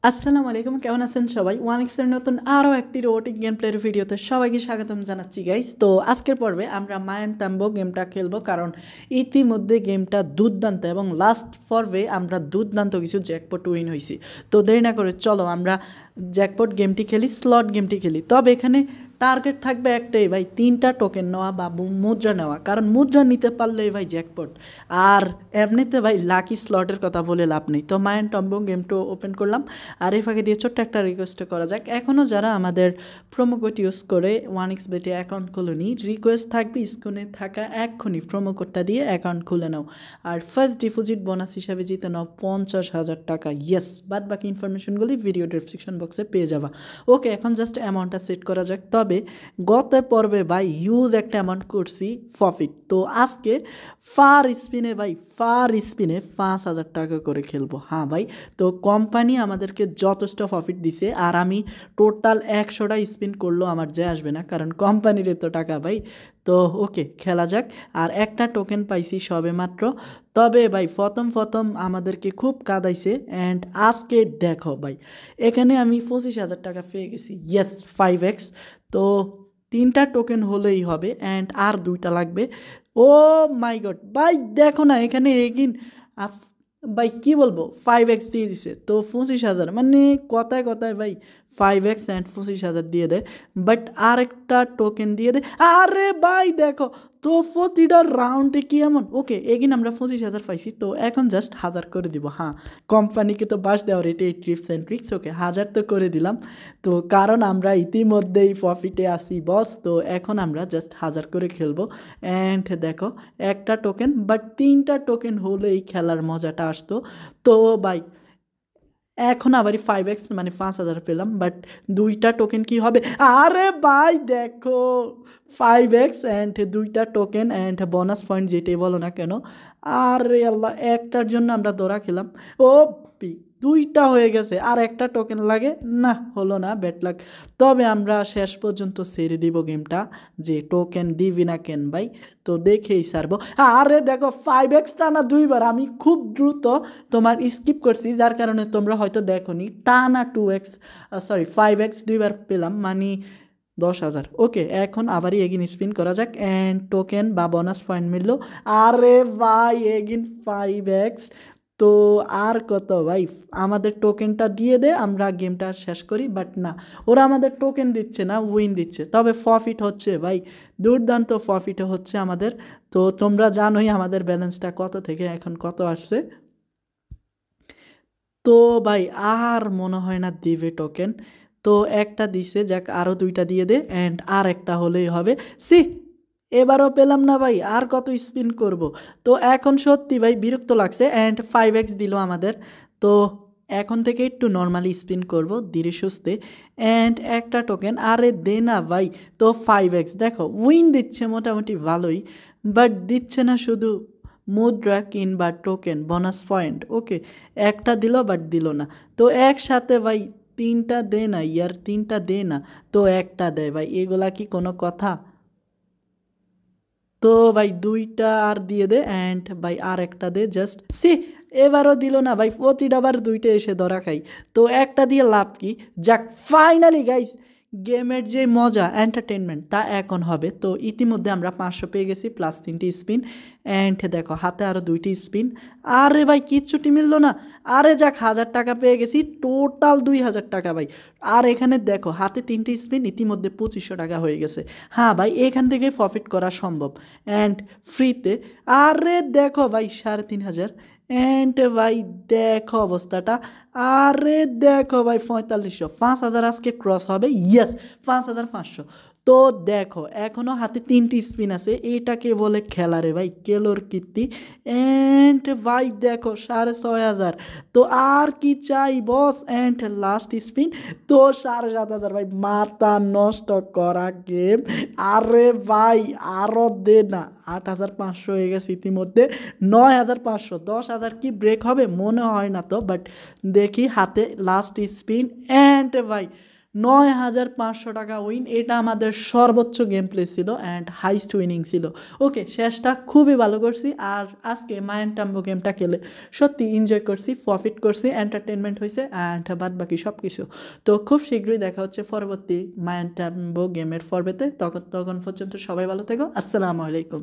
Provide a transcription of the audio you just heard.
আসসালামু আলাইকুম, কেমন আছেন সবাই? ওয়ানিক্সের নতুন আরও একটি রোবোটিক গেম প্লের ভিডিওতে সবাইকে স্বাগতম জানাচ্ছি গাইস। তো আজকের পর্বে আমরা মায়ান টাম্বো গেমটা খেলবো, কারণ ইতিমধ্যে গেমটা দুর্দান্ত এবং লাস্ট পর্বে আমরা দুর্দান্ত কিছু জ্যাকপট উইন হয়েছি। তো দেরি না করে চলো আমরা জ্যাকপট গেমটি খেলি, স্লট গেমটি খেলি। তবে এখানে টার্গেট থাকবে একটাই ভাই, 3টা টোকেন নেওয়া বা মুদ্রা নেওয়া, কারণ মুদ্রা নিতে পারলেই ভাই জ্যাকপট। আর এমনিতে ভাই লাকি স্লটের কথা বলে লাভ নেই। তো মায়ান টম্বো গেমটা ওপেন করলাম। আর এই ফাঁকে দিয়ে ছোট্ট একটা রিকোয়েস্ট করা যাক, এখনও যারা আমাদের প্রোমো কোড ইউজ করে ওয়ানিক্স বেটে অ্যাকাউন্ট খুলুনি, রিকোয়েস্ট থাকবে স্ক্রিনে থাকা এক্ষুনি প্রোমো কোডটা দিয়ে অ্যাকাউন্ট খুলে নাও। আর ফার্স্ট ডিপোজিট বোনাস হিসাবে জিতে নাও 50,000 টাকা। ইয়েস, বাদ বাকি ইনফরমেশনগুলি ভিডিও ডেসক্রিপশন বক্সে পেয়ে যাবা। ওকে, এখন জাস্ট অ্যামাউন্টটা সেট করা যাক। তবে গত পর্বে ভাই হিউজ একটা অ্যামাউন্ট করছি প্রফিট। তো আজকে ফার স্পিনে 5,000 টাকা করে খেলবো। হ্যাঁ ভাই, তো কোম্পানি আমাদেরকে যথেষ্ট প্রফিট দিছে, আর আমি টোটাল 100টা স্পিন করলেও আমার যায় আসবে না, কারণ কোম্পানির এত টাকা ভাই। তো ওকে, খেলা যাক। আর একটা টোকেন পাইছি সবে মাত্র। তবে ভাই প্রথম আমাদেরকে খুব কাঁদাইছে। অ্যান্ড আজকে দেখো ভাই, এখানে আমি 25,000 টাকা পেয়ে গেছি। Yes, 5x। তো 3টা টোকেন হলেই হবে, অ্যান্ড আর 2টা লাগবে। ও মাই গড ভাই, দেখো না এখানে এগিন ভাই কি বলবো, 5x দিয়ে দিছে। তো 25,000, মানে কথায় কথায় ভাই 5x অ্যান্ড 25,000 দিয়ে দেয়। বাট আরেকটা টোকেন দিয়ে দেয়। আরে ভাই দেখো তো, প্রতিটা রাউন্ডে কি এমন। ওকে, এগিন আমরা 25,000 পাইছি। তো এখন জাস্ট 1000 করে দিব। হ্যাঁ, কোম্পানিকে তো বাস দেওয়ার এটাই ট্রিপস অ্যান্ড ট্রিক্স। ওকে, 1000 তো করে দিলাম। তো কারণ আমরা ইতিমধ্যেই প্রফিটে আসি বস। তো এখন আমরা জাস্ট 1000 করে খেলবো। অ্যান্ড দেখো, একটা টোকেন বাট 3টা টোকেন হলেই খেলার মজাটা আসতো। তো ভাই এখন আবারই 5x মানে 5,000 পেলাম, বাট 2টা টোকেন কি হবে? আরে ভাই দেখো, 5x অ্যান্ড 2টা টোকেন অ্যান্ড বোনাস পয়েন্ট যেটাই বলো না কেন। আরে আল্লাহ, একটার জন্য আমরা দৌড়া খেলাম। ও পি, 2টা হয়ে গেছে, আর একটা টোকেন লাগে না, হলো না, ব্যাড লাক। তবে আমরা শেষ পর্যন্ত ছেড়ে দিব গেমটা, যে টোকেন দিবি না কেন ভাই। তো দেখেই সারবো। আরে দেখো, 5x না 2বার আমি খুব দ্রুত তোমার স্কিপ করছি, যার কারণে তোমরা হয়তো দেখোনি। টানা 2x, সরি 5x 2বার পেলাম, মানে 10,000। ওকে, এখন আবারই এগিন স্পিন করা যাক। অ্যান্ড টোকেন বা বোনাস পয়েন্ট মিললো। আরে ভাই এগিন 5x। তো আর কত ভাই, আমাদের টোকেনটা দিয়ে দে, আমরা গেমটা শেষ করি। বাট না, ওরা আমাদের টোকেন দিচ্ছে না, উইন দিচ্ছে। তবে প্রফিট হচ্ছে ভাই, দুর্দান্ত প্রফিট হচ্ছে আমাদের। তো তোমরা জানোই আমাদের ব্যালেন্সটা কত থেকে এখন কত আসছে। তো ভাই আর মনে হয় না দিবে টোকেন। তো একটা দিছে, যাক আরও 2টা দিয়ে দে, অ্যান্ড আর একটা হলেই হবে। সি, এবারও পেলাম না ভাই, আর কত স্পিন করব। তো এখন সত্যি ভাই বিরক্ত লাগছে। অ্যান্ড 5x দিল আমাদের। তো এখন থেকে একটু নর্মালি স্পিন করব ধীরে সুস্থে। অ্যান্ড একটা টোকেন, আরে দে না ভাই। তো 5x দেখো উইন দিচ্ছে মোটামুটি ভালোই, বাট দিচ্ছে না শুধু মুদ্রা কিংবা টোকেন বোনাস পয়েন্ট। ওকে, একটা দিল বাট দিল না। তো একসাথে ভাই 3টা দে না ইয়ার, 3টা দে না। তো একটা দেয় ভাই, এগুলা কি কোনো কথা? তো ভাই 2টা আর দিয়ে দে, অ্যান্ড ভাই আর একটা দে জাস্ট। সি, এবারও দিল না ভাই, প্রতিটা বার 2টা এসে ধরা খাই। তো একটা দিয়ে লাভ কি? যাক, ফাইনালি গাইস, গেমের যে মজা এন্টারটেনমেন্ট তা এখন হবে। তো ইতিমধ্যে আমরা 500 পেয়ে গেছি, প্লাস 3টি স্পিন। অ্যান্ড দেখো হাতে আরও 2টি স্পিন। আরে ভাই কিচ্ছুটি মিললো না। আরে যাক, 1000 টাকা পেয়ে গেছি, টোটাল 2,000 টাকা ভাই। আর এখানে দেখো হাতে 3টি স্পিন, ইতিমধ্যে 2500 টাকা হয়ে গেছে। হ্যাঁ ভাই, এখান থেকে প্রফিট করা সম্ভব অ্যান্ড ফ্রিতে। আরে দেখো ভাই 3,500। অ্যান্ড ভাই দেখো অবস্থাটা। আরে দেখো ভাই 4500, 5,000 আজকে ক্রস হবে। ইয়েস, 5,500। তো দেখো এখনও হাতে 3টি স্পিন আছে, এটাকে বলে খেলা রে ভাই, কেলোর কীর্তি। অ্যান্ড ভাই দেখো 6,500। তো আর কি চাই বস? And last spin. তো 7,500 ভাই, মাথা নষ্ট করা গেম। আরে ভাই আরও দে না, 8,500 হয়ে গেছে ইতিমধ্যে। 9,500, 10,000 কি ব্রেক হবে? মনে হয় না তো, বাট দেখি হাতে লাস্ট স্পিন। অ্যান্ড ভাই 9500 টাকা উইন, এটা আমাদের সর্বোচ্চ গেম প্লে ছিল অ্যান্ড হাইস্ট উইনিং ছিল। ওকে, শেষটা খুবই ভালো করছি। আর আজকে মায়ান টাম্বো গেমটা খেলে সত্যি এনজয় করছি, প্রফিট করছি, এন্টারটেনমেন্ট হয়েছে অ্যান্ড বাদ বাকি সব কিছু। তো খুব শীঘ্রই দেখা হচ্ছে পরবর্তী মায়ান টাম্বো গেমের পর্বেতে। তখন পর্যন্ত সবাই ভালো থেকো। আসসালামু আলাইকুম।